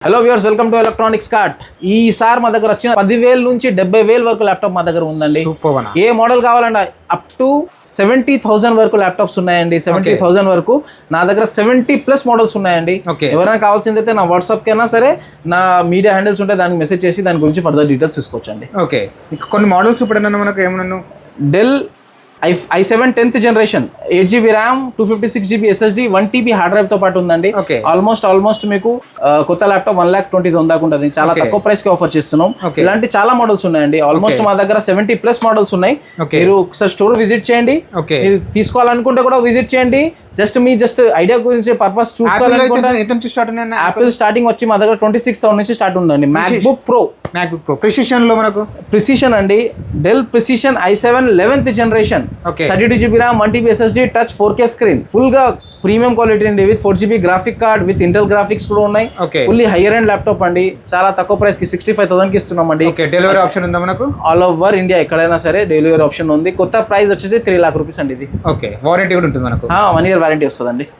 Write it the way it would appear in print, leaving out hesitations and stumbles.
Hello viewers, welcome to electronics cart. ఈసారి మా దగ్గర వచ్చిన 10,000 నుంచి 70,000 వరకు ల్యాప్టాప్ మా దగ్గర ఉందండి. ఏ మోడల్ కావాలంటే అప్ టు 70,000 వరకు ల్యాప్టాప్స్ ఉన్నాయండి. 70,000 వరకు నా దగ్గర 70+ మోడల్స్ ఉన్నాయండి. ఎవరైనా కావాల్సిందైతే నా వాట్సాప్ కైనా సరే, నా మీడియా హ్యాండిల్స్ ఉంటే దానికి మెసేజ్ చేసి దాని గురించి ఫర్దర్ డీటెయిల్స్ తీసుకోవచ్చండి. ఓకే, కొన్ని మోడల్స్ ఇప్పుడు మనకు ఏమన్నా Dell i7 10th generation 8GB RAM 256GB SSD 1TB hard drive తో పాటు ఉందండి. ఆల్మోస్ట్ మీకు కొత్త ల్యాప్టాప్ 1,20,000 దాకా ఉంటుంది. చాలా తక్కువ ప్రైస్ కి ఆఫర్ చేస్తున్నాం. ఇలాంటి చాలా మోడల్స్ ఉన్నాయండి. ఆల్మోస్ట్ మా దగ్గర 70+ మోడల్స్ ఉన్నాయి. మీరు ఒకసారి స్టోర్ విజిట్ చేయండి. మీరు తీసుకోవాలనుకుంటే కూడా విజిట్ చేయండి. జస్ట్ ఐడియా గురించి పర్పస్ చూసుకోవాలనుకుంటే యాపిల్ స్టార్టింగ్ వచ్చి మా దగ్గర 26,000 నుంచి స్టార్ట్ ఉందండి. మ్యాక్బుక్ ప్రో ప్రిసిషన్ లో మనకు ప్రిసిషన్ అండి. Dell precision i7 11th generation 32GB RAM 1TB SSD touch 4K screen, full గా ప్రీమియం క్వాలిటీ అండి. With 4GB graphic card with Intel graphics కూడా ఉన్నాయి. ఫుల్లీ హైయర్ ఎండ్ ల్యాప్టాప్ అండి. చాలా తక్కువ ప్రైస్ కి 65,000 కి ఇస్తున్నాం అండి. డెలివరీ ఆప్షన్ ఉందా మనకు? ఆల్ ఓవర్ ఇండియా ఎక్కడైనా సరే డెలివరీ ఆప్షన్ ఉంది. కొత్త ప్రైస్ వచ్చేసి 3 lakh రూపీస్ అండి ఇది. ఓకే, వారంటీ కూడా ఉంటుంది మనకు. 1 year వారంటీ వస్తుందండి.